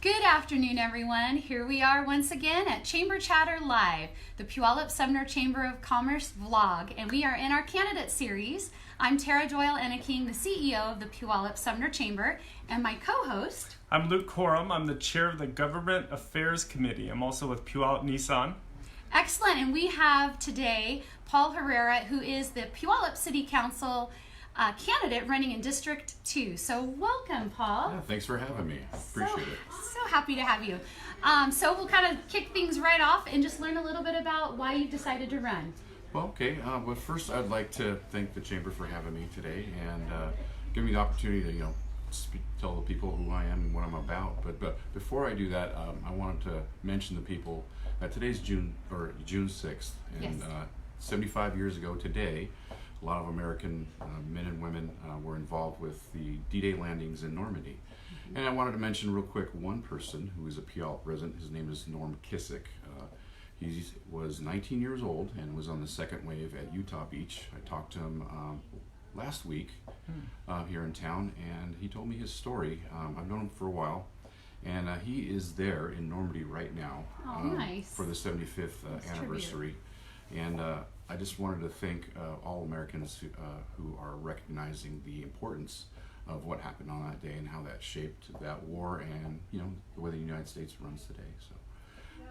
Good afternoon, everyone. Here we are once again at Chamber Chatter Live, the Puyallup Sumner Chamber of Commerce vlog, and we are in our candidate series. I'm Tara Doyle-Enneking, the CEO of the Puyallup Sumner Chamber, and my co-host. I'm Luke Korum. I'm the chair of the Government Affairs Committee. I'm also with Puyallup Nissan. Excellent, and we have today Paul Herrera, who is the Puyallup City Council candidate running in District 2. So welcome, Paul. Yeah, thanks for having me. Appreciate it. So happy to have you. So we'll kind of kick things right off and just learn a little bit about why you decided to run. Well, okay. But first, I'd like to thank the Chamber for having me today and give me the opportunity to, tell the people who I am and what I'm about. But before I do that, I wanted to mention the people that today's June 6th, and Yes. 75 years ago today, a lot of American men and women were involved with the D-Day landings in Normandy. Mm-hmm. And I wanted to mention real quick one person who is a Puyallup resident. His name is Norm Kissick. He was 19 years old and was on the second wave at Utah Beach. I talked to him last week here in town, and he told me his story. I've known him for a while, and he is there in Normandy right now Nice. for the 75th anniversary. And I just wanted to thank all Americans who are recognizing the importance of what happened on that day and how that shaped that war and the way the United States runs today. So,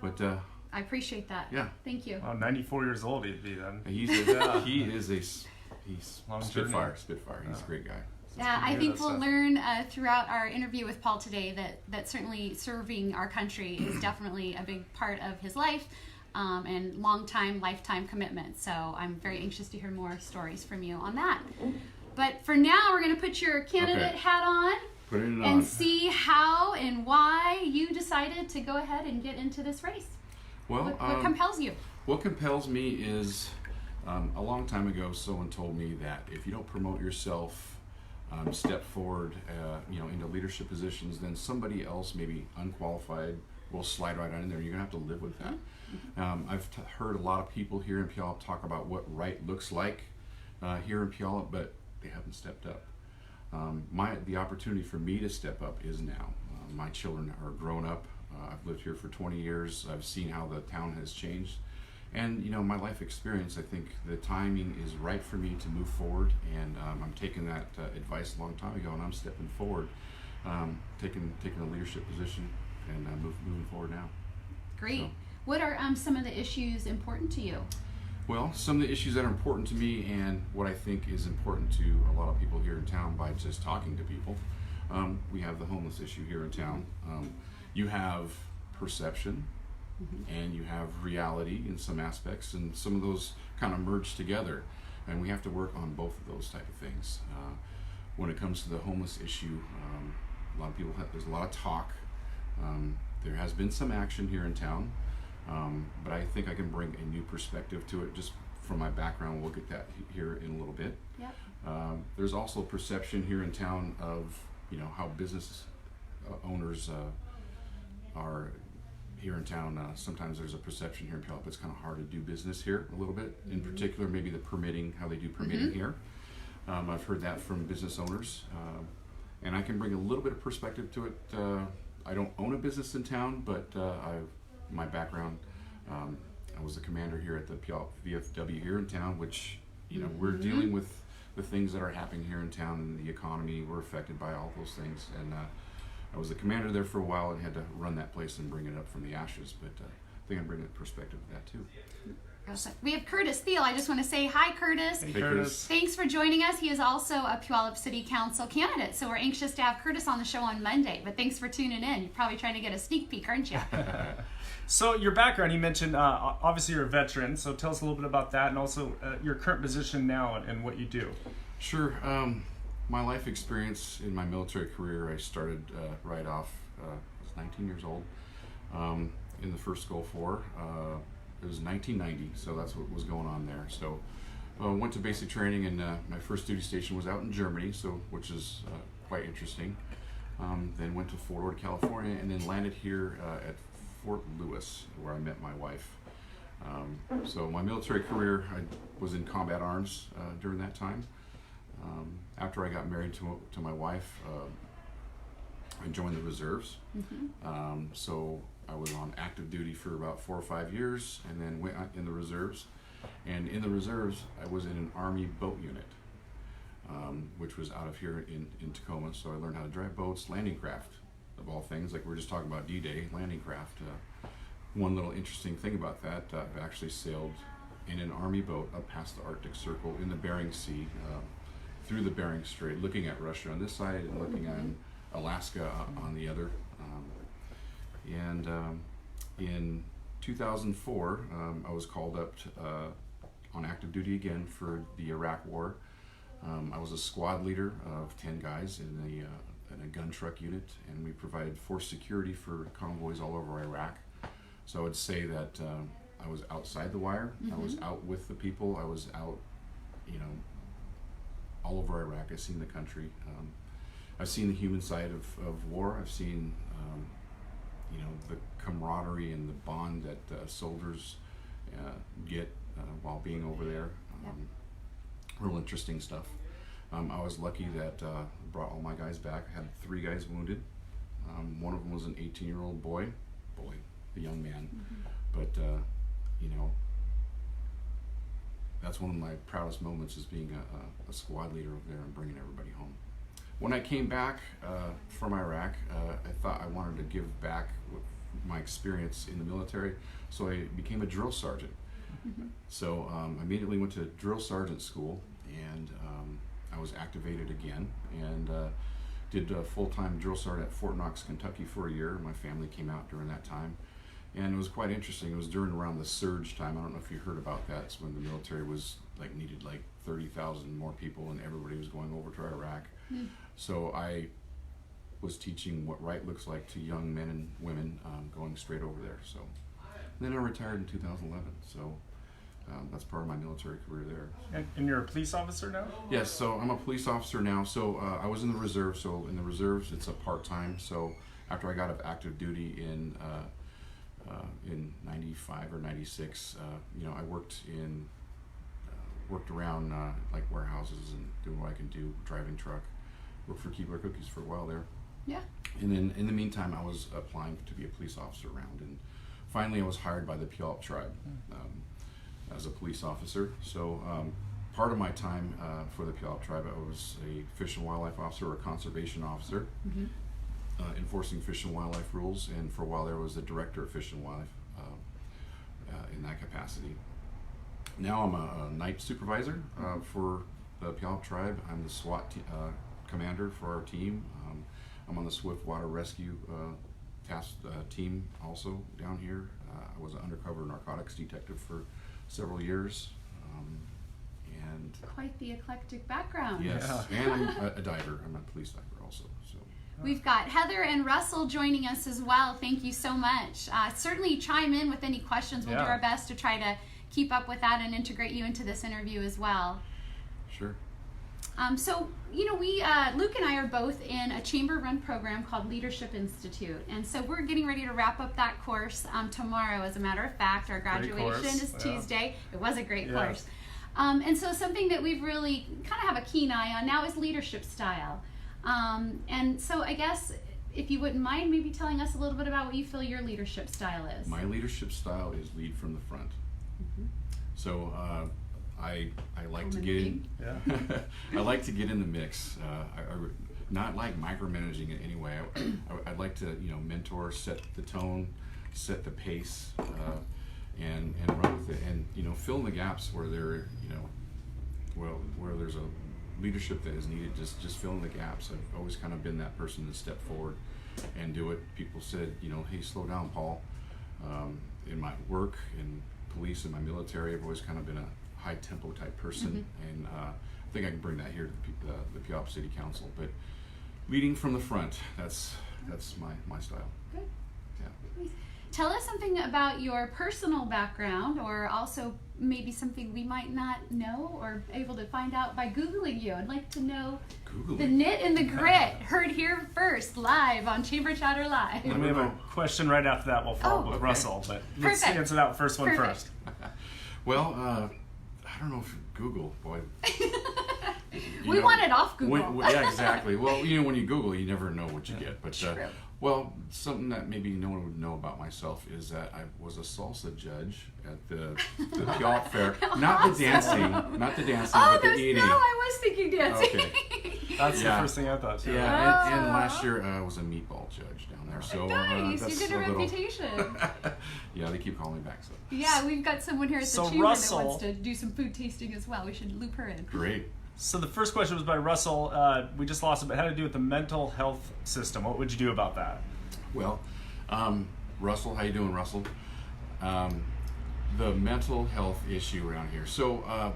but I appreciate that. Yeah. Thank you. 94 years old he'd be then. he's Long Spitfire. journey. He's a great guy. Yeah, I hear think that we'll stuff. learn throughout our interview with Paul today that certainly serving our country is definitely a big part of his life and lifetime commitment. So I'm very anxious to hear more stories from you on that. But for now, we're going to put your candidate hat on Put it and on. see how and why you decided to go ahead and get into this race. Well, What compels you? What compels me is a long time ago, someone told me that if you don't promote yourself, step forward, into leadership positions, then somebody else, maybe unqualified, will slide right on in there. You're gonna have to live with that. I've heard a lot of people here in Puyallup talk about what right looks like here in Puyallup, but they haven't stepped up. The opportunity for me to step up is now. My children are grown up. I've lived here for 20 years. I've seen how the town has changed. And my life experience, I think the timing is right for me to move forward, and I'm taking that advice a long time ago, and I'm stepping forward, taking a leadership position, and moving forward now. Great. So, What are some of the issues important to you? well, some of the issues that are important to me, and what I think is important to a lot of people here in town by just talking to people, we have the homeless issue here in town. You have perception, and you have reality in some aspects, and some of those kind of merge together, and we have to work on both of those type of things. When it comes to the homeless issue, a lot of people there's a lot of talk. There has been some action here in town, but I think I can bring a new perspective to it just from my background. We'll get that here in a little bit. Yep. There's also a perception here in town of how business owners are here in town. Sometimes there's a perception here in Puyallup it's kind of hard to do business here a little bit. In particular, maybe the permitting, how they do permitting here. I've heard that from business owners, and I can bring a little bit of perspective to it. I don't own a business in town, but my background, I was the commander here at the Puyallup VFW here in town, which we're dealing with the things that are happening here in town, and the economy. We're affected by all those things, and I was the commander there for a while and had to run that place and bring it up from the ashes, but I think I'm bringing a perspective of that too. Awesome. We have Curtis Thiel. I just want to say hi, Curtis. Hey, Hey, Curtis. Thanks for joining us. He is also a Puyallup City Council candidate, so we're anxious to have Curtis on the show on Monday. But thanks for tuning in. You're probably trying to get a sneak peek, aren't you? So your background, you mentioned, obviously you're a veteran, so tell us a little bit about that and also your current position now and what you do. Sure. My life experience in my military career, I started right off, I was 19 years old in the first Gulf War. It was 1990, so that's what was going on there. So went to basic training, and my first duty station was out in Germany, which is quite interesting. Then went to Fort Ord, California, and then landed here at Fort Lewis, where I met my wife. So my military career, I was in combat arms during that time. After I got married to my wife, I joined the reserves. So I was on active duty for about 4 or 5 years, and then went in the reserves. And in the reserves, I was in an Army boat unit, which was out of here in Tacoma. So I learned how to drive boats, landing craft, of all things. Like we were just talking about D-Day, landing craft. One little interesting thing about that, I've actually sailed in an Army boat up past the Arctic Circle in the Bering Sea, through the Bering Strait, looking at Russia on this side and looking on Alaska on the other. In 2004, I was called up on active duty again for the Iraq War. I was a squad leader of 10 guys in a gun truck unit, and we provided force security for convoys all over Iraq. So I would say that I was outside the wire. I was out with the people. I was out, all over Iraq. I've seen the country. I've seen the human side of war. I've seen, the camaraderie and the bond that soldiers get while being over there. Real interesting stuff. I was lucky that brought all my guys back. I had 3 guys wounded. One of them was an 18-year-old boy, a young man. But, that's one of my proudest moments, is being a squad leader over there and bringing everybody home. When I came back from Iraq, I thought I wanted to give back my experience in the military, so I became a drill sergeant. So I immediately went to drill sergeant school, and I was activated again, and did a full-time drill sergeant at Fort Knox, Kentucky for a year. My family came out during that time, and it was quite interesting. It was during around the surge time. I don't know if you heard about that. It's when the military was needed 30,000 more people, and everybody was going over to Iraq. So I was teaching what right looks like to young men and women going straight over there. So then I retired in 2011. So that's part of my military career there. And you're a police officer now? Yes, so I'm a police officer now. So I was in the reserve. So in the reserves, it's a part-time. So after I got off active duty in 95 or 96, I worked around warehouses and doing what I can do, driving truck. Worked for Keebler Cookies for a while there. Yeah. And then in the meantime, I was applying to be a police officer around, and finally I was hired by the Puyallup tribe as a police officer. So part of my time for the Puyallup tribe, I was a fish and wildlife officer or a conservation officer, enforcing fish and wildlife rules, and for a while there was the director of fish and wildlife in that capacity. Now I'm a night supervisor for the Puyallup tribe. I'm the SWAT commander for our team. I'm on the Swift Water Rescue task team also down here. I was an undercover narcotics detective for several years. And Quite the eclectic background. yes, and I'm a diver. I'm a police diver also. So. We've got Heather and Russell joining us as well. Thank you so much. Certainly chime in with any questions. We'll do our best to try to keep up with that and integrate you into this interview as well. Sure. So, Luke and I are both in a chamber-run program called Leadership Institute. And so we're getting ready to wrap up that course tomorrow, as a matter of fact. Our graduation is Tuesday. It was a great course. And so something that we've really kind of have a keen eye on now is leadership style. And so I guess if you wouldn't mind maybe telling us a little bit about what you feel your leadership style is. My leadership style is lead from the front. So I like to get in. I like to get in the mix. I not like micromanaging it anyway. I'd like to mentor, set the tone, set the pace, and run with it, and fill in the gaps where there where there's a leadership that is needed. Just fill in the gaps. I've always kind of been that person to step forward and do it. People said, hey, slow down, Paul. In my work, in police, in my military, I've always kind of been a high tempo type person, and I think I can bring that here to the Puyallup City Council. But leading from the front, that's my style. Good. Yeah. Tell us something about your personal background, or also maybe something we might not know or able to find out by Googling you. I'd like to know the knit and the grit. Heard here first, live on Chamber Chatter Live. And we have a question right after that. We'll follow up with Russell, but let's answer that first one first. Well, I don't know if Google, boy. We want it off Google. Yeah, exactly. Well, when you Google, you never know what you get. But True. well, something that maybe no one would know about myself is that I was a salsa judge at the Puyallup Fair. Not the dancing, but the eating. No, I was thinking dancing. Okay. That's the first thing I thought. Too. Yeah, and last year I was a meatball judge down there. So nice, that's you did a reputation. Yeah, they keep calling me back. So Yeah, we've got someone here at the So chamber Russell- that wants to do some food tasting as well. We should loop her in. great. So the first question was by Russell. We just lost it, but it had to do with the mental health system. What would you do about that? Well, Russell, how you doing, Russell? The mental health issue around here. So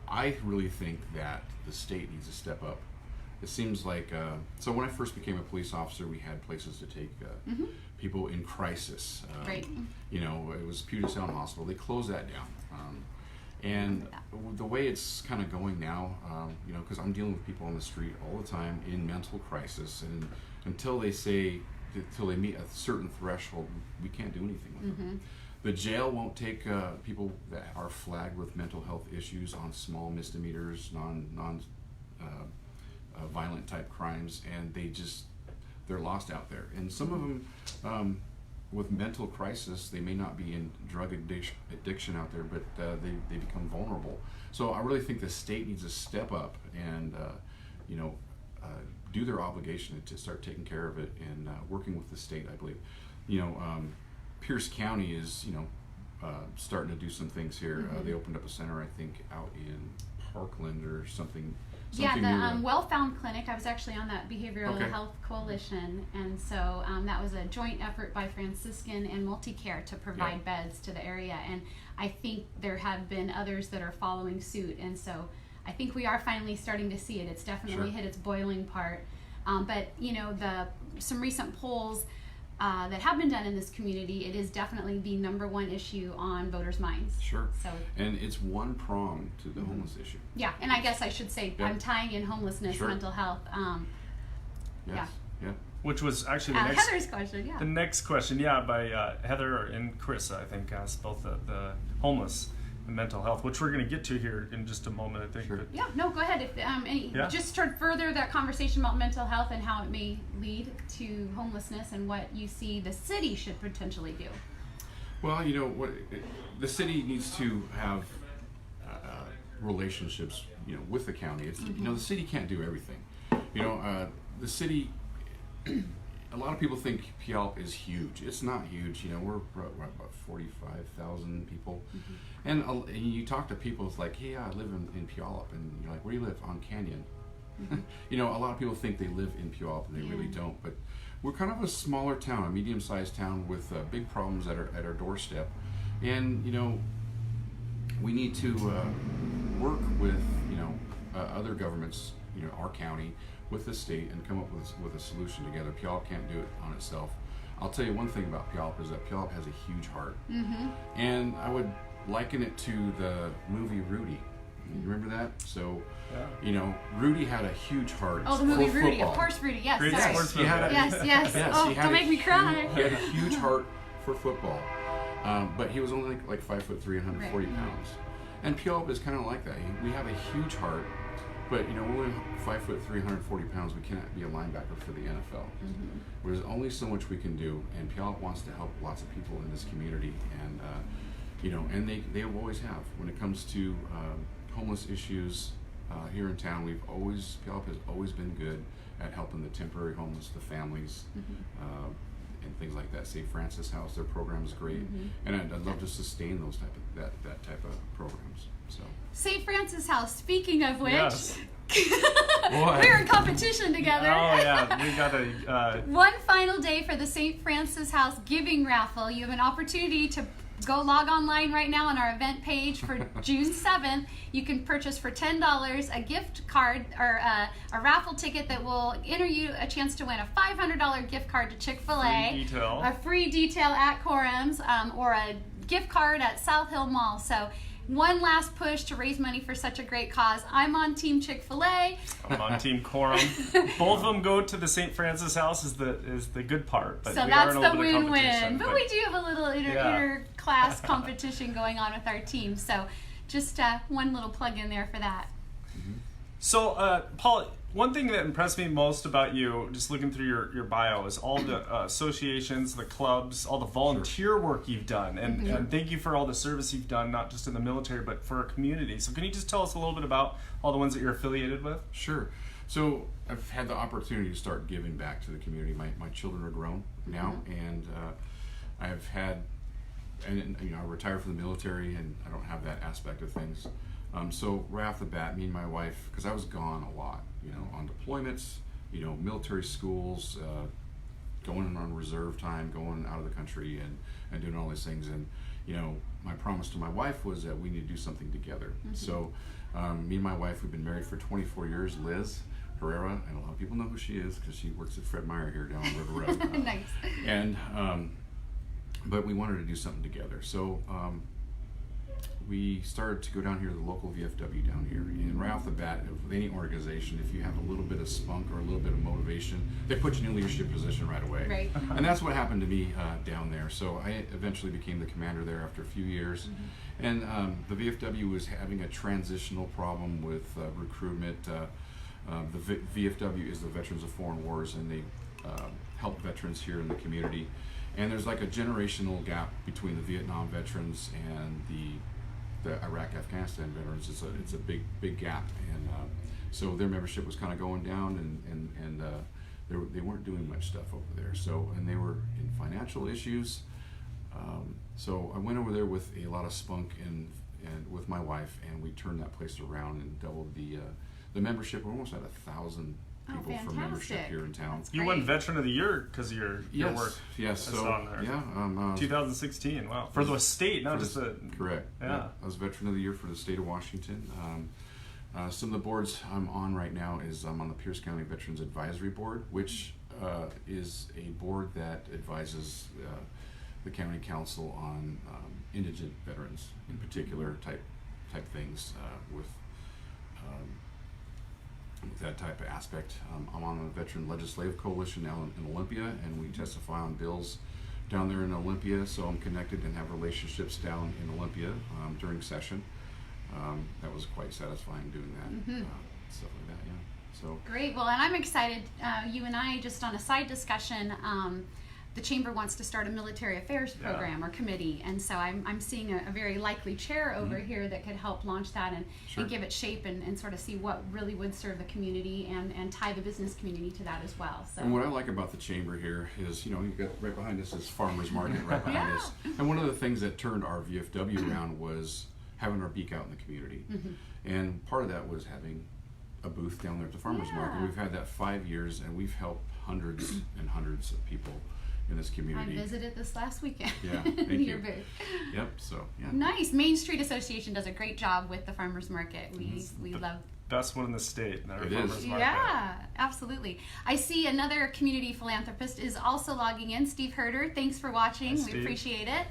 I really think that the state needs to step up. It seems like, so when I first became a police officer, we had places to take people in crisis. Right. It was Puget Sound Hospital. They closed that down. And the way it's kind of going now, because I'm dealing with people on the street all the time in mental crisis, and until they meet a certain threshold, we can't do anything with them. The jail won't take people that are flagged with mental health issues on small misdemeanors, non violent type crimes, and they're lost out there. And some of them with mental crisis, they may not be in drug addiction out there, but they become vulnerable. So I really think the state needs to step up and do their obligation to start taking care of it and working with the state. I believe, Pierce County is starting to do some things here. They opened up a center, I think, out in Parkland or something. Yeah, the new Well Found Clinic. I was actually on that Behavioral Okay. Health Coalition, and so that was a joint effort by Franciscan and Multicare to provide beds to the area. And I think there have been others that are following suit, and so I think we are finally starting to see it. It's definitely hit its boiling part. But some recent polls that have been done in this community, it is definitely the number one issue on voters' minds. Sure. So, and it's one prong to the homeless issue. yeah, and I guess I should say I'm tying in homelessness, mental health. Yes. Yeah. Which was actually the next Heather's question, The next question, by Heather and Chris, I think, asked both the homeless and mental health, which we're going to get to here in just a moment, I think. Sure. But Yeah, no, go ahead. If just to further that conversation about mental health and how it may lead to homelessness and what you see the city should potentially do. Well, the city needs to have relationships, with the county. It's the city can't do everything. The city. A lot of people think Puyallup is huge. It's not huge. We're about 45,000 people, and you talk to people. It's like, hey, I live in Puyallup, and you're like, where do you live? On Canyon. A lot of people think they live in Puyallup, and they really don't. But we're kind of a smaller town, a medium-sized town with big problems at our doorstep, and we need to work with other governments, our county, with the state, and come up with a solution together. Puyallup can't do it on itself. I'll tell you one thing about Puyallup is that Puyallup has a huge heart, and I would liken it to the movie Rudy. You remember that? So, Rudy had a huge heart. Oh, the movie for Rudy, football. of course, Rudy. Yes, Great sorry. sports He had a- Yes. Yes, he had Don't a make me cry. He had a huge heart for football, but he was only like 5'3", 140 pounds. And Puyallup is kind of like that. We have a huge heart, but we're only 5'3", 140 pounds. We cannot be a linebacker for the NFL. There's only so much we can do, and Puyallup wants to help lots of people in this community, and and they always have. When it comes to homeless issues here in town, Puyallup has always been good at helping the temporary homeless, the families, and things like that. St. Francis House, their program is great, and I'd love to sustain those that type of programs. So. St. Francis House. Speaking of which, Yes. we're in competition together. Oh yeah, we got a One final day for the St. Francis House giving raffle. You have an opportunity to go log online right now on our event page for June 7th. You can purchase for $10 a gift card or a raffle ticket that will enter you a chance to win a $500 gift card to Chick-fil-A, free detail. a free detail at Korum's, or a gift card at South Hill Mall. So one last push to raise money for such a great cause. I'm on Team Chick-fil-A. I'm on Team Korum. Both of them go to the St. Francis House is the good part. But So we that's are in a the little bit of win-win. competition, But we do have a little Yeah. inter-class competition going on with our team. So just one little plug in there for that. So, Paul, one thing that impressed me most about you, just looking through your bio, is all the associations, the clubs, all the volunteer work you've done. And thank you for all the service you've done, not just in the military, but for our community. So can you just tell us a little bit about all the ones that you're affiliated with? Sure. So I've had the opportunity to start giving back to the community. My children are grown now, and I've had, and I retired from the military, and I don't have that aspect of things. So right off the bat, me and my wife, because I was gone a lot, on deployments, military schools, going on reserve time, going out of the country, and doing all these things. And my promise to my wife was that we need to do something together. So me and my wife, we've been married for 24 years. Liz Herrera, and a lot of people know who she is because she works at Fred Meyer here down on River Road. Nice. And but we wanted to do something together. So we started to go down here to the local VFW down here, and right off the bat, with any organization, if you have a little bit of spunk or a little bit of motivation, they put you in a leadership position right away. Right. And that's what happened to me down there. So I eventually became the commander there after a few years, and the VFW was having a transitional problem with recruitment. The VFW is the Veterans of Foreign Wars, and they help veterans here in the community. And there's like a generational gap between the Vietnam veterans and the Iraq-Afghanistan veterans. It's a big gap, and so their membership was kind of going down, and they weren't doing much stuff over there. So, and they were in financial issues. So I went over there with a lot of spunk and with my wife, and we turned that place around and doubled the membership. We're almost at 1,000 people for membership here in town. That's You great. won Veteran of the Year because of your work. Yes. I So saw on there. yeah, 2016. Wow. For the state, not just the. correct. Yeah. I was Veteran of the Year for the state of Washington. Some of the boards I'm on right now is I'm on the Pierce County Veterans Advisory Board, which is a board that advises the county council on indigent veterans, in particular type things with that type of aspect. I'm on the Veteran Legislative Coalition now in Olympia, and we testify on bills down there in Olympia, so I'm connected and have relationships down in Olympia during session. That was quite satisfying doing that, stuff like that, yeah. So Great. Well, and I'm excited. You and I, just on a side discussion, the chamber wants to start a military affairs program or committee, and so I'm seeing a very likely chair over here that could help launch that and give it shape and sort of see what really would serve the community and tie the business community to that as well. So. And what I like about the chamber here is, you got right behind us is Farmers Market right behind us. And one of the things that turned our VFW around was having our beak out in the community. And part of that was having a booth down there at the Farmers Market. We've had that 5 years, and we've helped hundreds and hundreds of people in this community. I visited this last weekend. Yeah, thank you. Booth. Yep, so yeah. Nice. Main Street Association does a great job with the Farmers Market. We love. Best one in the state. It is. Yeah, absolutely. I see another community philanthropist is also logging in, Steve Herrera. Thanks for watching. Hi, we Steve. appreciate it.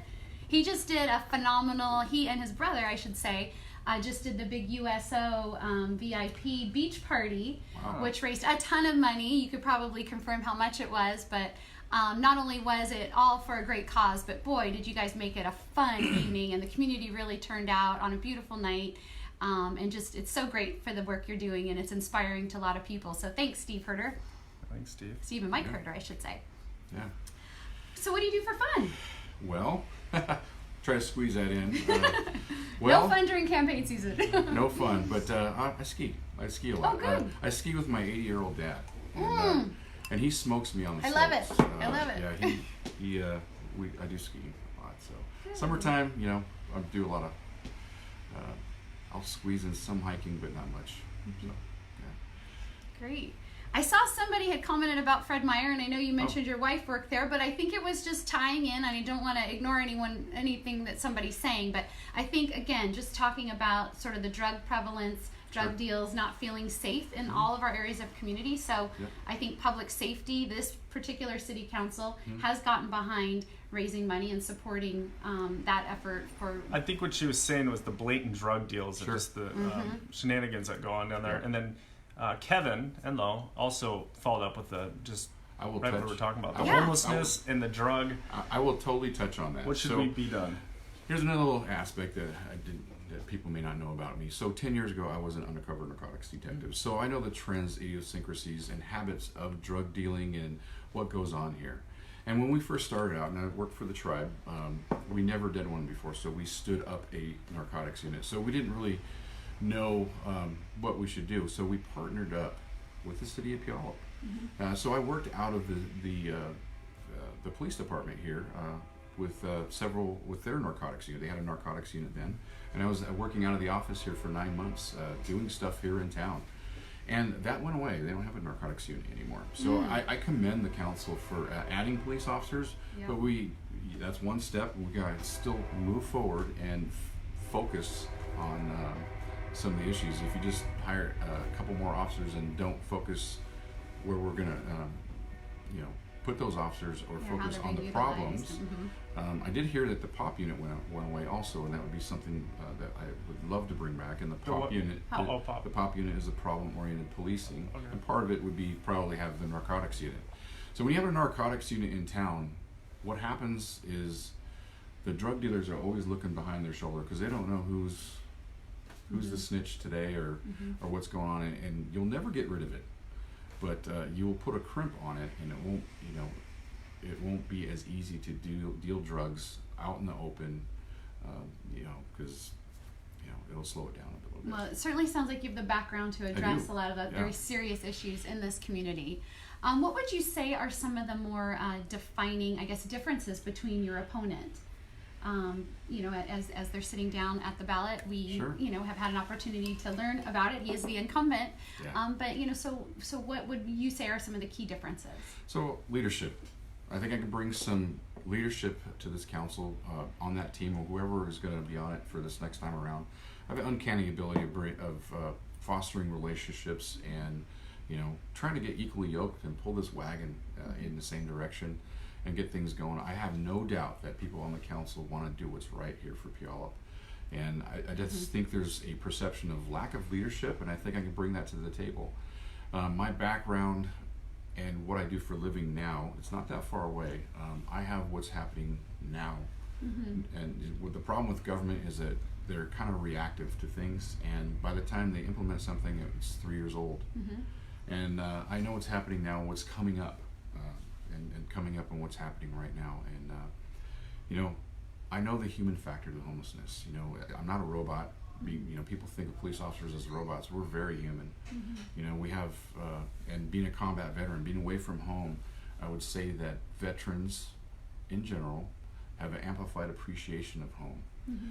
He just did a phenomenal, he and his brother, I should say, just did the big USO VIP beach party, which raised a ton of money. You could probably confirm how much it was, but not only was it all for a great cause, but boy, did you guys make it a fun evening, and the community really turned out on a beautiful night. And just, it's so great for the work you're doing, and it's inspiring to a lot of people. So thanks, Steve Herrera. Thanks, Steve. Steve and Mike Herrera, I should say. Yeah. So what do you do for fun? Well, try to squeeze that in. No fun during campaign season. No fun, but I ski. I ski a lot. Oh, good. I ski with my 80-year-old dad. And he smokes me on the I love slopes. it. I love it. Yeah, I do ski a lot. So summertime, I do a lot of. I'll squeeze in some hiking, but not much. So, yeah. Great. I saw somebody had commented about Fred Meyer, and I know you mentioned your wife worked there, but I think it was just tying in, and I don't want to ignore anything that somebody's saying, but I think, again, just talking about sort of the drug prevalence, drug deals, not feeling safe in all of our areas of community. So I think public safety, this particular city council has gotten behind raising money and supporting that effort for. I think what she was saying was the blatant drug deals and just the shenanigans that go on down there. And then Kevin Enlow also followed up with the what we're talking about, the homelessness and the drug. I will totally touch on that. What should we be done? Here's another little aspect that I that people may not know about me. So 10 years ago, I was an undercover narcotics detective. So I know the trends, idiosyncrasies, and habits of drug dealing and what goes on here. And when we first started out, and I worked for the tribe, we never did one before, so we stood up a narcotics unit. So we didn't really know what we should do. So we partnered up with the city of Puyallup. So I worked out of the police department here with their narcotics unit. They had a narcotics unit then, and I was working out of the office here for 9 months, doing stuff here in town. And that went away. They don't have a narcotics unit anymore. So I commend the council for adding police officers, but that's one step. We got to still move forward and focus on some of the issues. If you just hire a couple more officers and don't focus where we're going to, put those officers or focus on the problems. I did hear that the POP unit went away also, and that would be something that I would love to bring back. And the POP unit, the POP unit is the problem-oriented policing, and part of it would be probably have the narcotics unit. So when you have a narcotics unit in town, what happens is the drug dealers are always looking behind their shoulder because they don't know who's the snitch today or what's going on, and you'll never get rid of it. But you will put a crimp on it, and it won't be as easy to deal drugs out in the open, because it'll slow it down a little bit. Well, it certainly sounds like you have the background to address a lot of the very serious issues in this community. What would you say are some of the more defining, I guess, differences between your opponent? As they're sitting down at the ballot, we have had an opportunity to learn about it. He is the incumbent, but so what would you say are some of the key differences? So leadership, I think I can bring some leadership to this council on that team, or whoever is going to be on it for this next time around. I have an uncanny ability of fostering relationships and trying to get equally yoked and pull this wagon in the same direction and get things going. I have no doubt that people on the council want to do what's right here for Puyallup. And I just think there's a perception of lack of leadership, and I think I can bring that to the table. My background and what I do for a living now, it's not that far away. I have what's happening now. And the problem with government is that they're kind of reactive to things, and by the time they implement something, it's 3 years old. And I know what's happening now, what's coming up. And coming up on what's happening right now, and I know the human factor to homelessness. I'm not a robot. People think of police officers as robots. We're very human. We have, and being a combat veteran, being away from home, I would say that veterans, in general, have an amplified appreciation of home.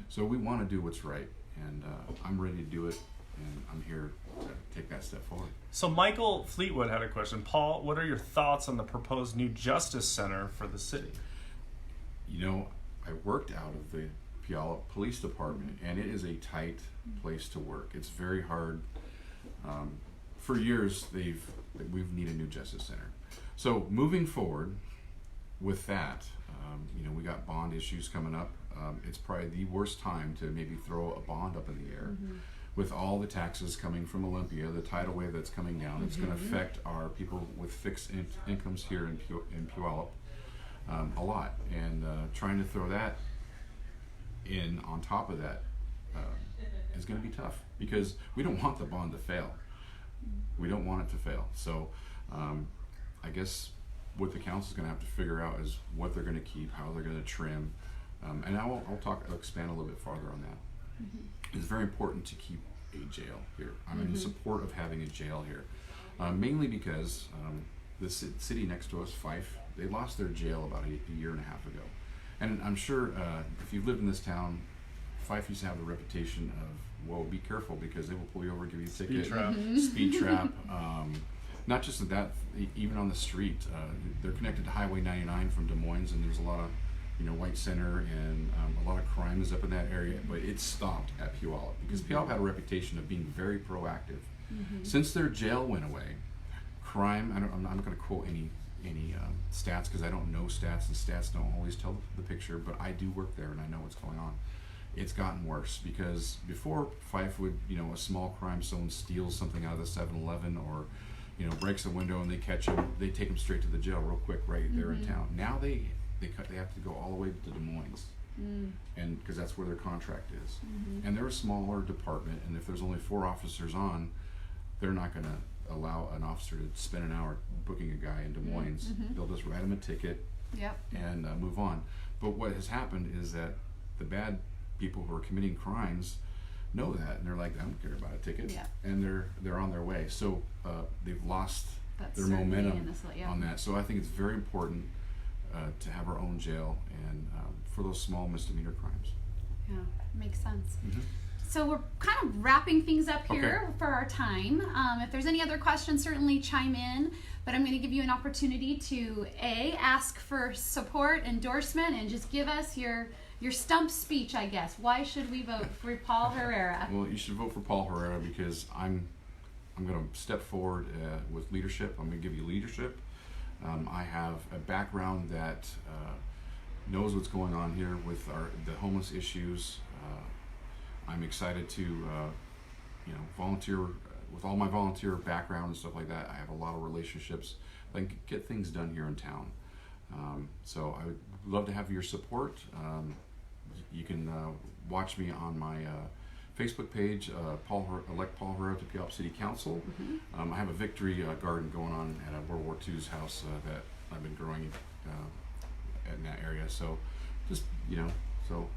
So we want to do what's right, and I'm ready to do it. And I'm here to take that step forward. So Michael Fleetwood had a question. Paul, what are your thoughts on the proposed new Justice Center for the city? I worked out of the Puyallup Police Department, and it is a tight place to work. It's very hard. For years, we've needed a new Justice Center. So moving forward with that, we got bond issues coming up. It's probably the worst time to maybe throw a bond up in the air. With all the taxes coming from Olympia, the tidal wave that's coming down, it's going to affect our people with fixed incomes here in Puyallup a lot. And trying to throw that in on top of that is going to be tough, because we don't want the bond to fail. We don't want it to fail. So I guess what the council is going to have to figure out is what they're going to keep, how they're going to trim, and I'll expand a little bit farther on that. It's very important to keep a jail here. I'm in support of having a jail here, mainly because the city next to us, Fife, they lost their jail about a year and a half ago. And I'm sure if you've lived in this town, Fife used to have the reputation of, well, be careful because they will pull you over, give you a ticket. Speed trap. Not just that, even on the street. They're connected to Highway 99 from Des Moines, and there's a lot of White Center, and a lot of crime is up in that area, but it stopped at Puyallup because Puyallup had a reputation of being very proactive. Since their jail went away, crime, I'm not going to quote any stats because I don't know stats, and stats don't always tell the picture, but I do work there and I know what's going on. It's gotten worse because before Fife would, a small crime, someone steals something out of the 7-Eleven or breaks a window and they catch them, they take them straight to the jail real quick right there in town. Now they have to go all the way to Des Moines and because that's where their contract is. And they're a smaller department, and if there's only 4 officers on, they're not going to allow an officer to spend an hour booking a guy in Des Moines. They'll just write him a ticket and move on. But what has happened is that the bad people who are committing crimes know that, and they're like, I don't care about a ticket, and they're on their way. So they've lost their momentum on that. So I think it's very important to have our own jail, and for those small misdemeanor crimes. Yeah, makes sense. So we're kind of wrapping things up here for our time. If there's any other questions, certainly chime in. But I'm going to give you an opportunity to ask for support, endorsement, and just give us your stump speech, I guess. Why should we vote for Paul Herrera? Well, you should vote for Paul Herrera because I'm going to step forward with leadership. I'm going to give you leadership. I have a background that knows what's going on here with the homeless issues. I'm excited to volunteer. With all my volunteer background and stuff like that, I have a lot of relationships that can get things done here in town. So I would love to have your support. You can watch me on my Facebook page, elect Paul Herrera to Puyallup City Council. I have a victory garden going on at a World War II's house that I've been growing in that area. So just, so.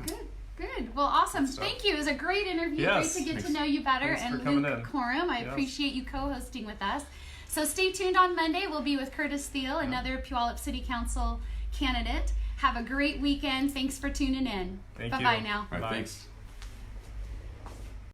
Yeah. Good. Well, awesome. Thank you. It was a great interview. Yes. Great to get to know you better. Thanks and for Luke Korum, I appreciate you co-hosting with us. So stay tuned on Monday. We'll be with Curtis Thiel, another Puyallup City Council candidate. Have a great weekend. Thanks for tuning in. Thank you. Bye-bye now. All right, thanks.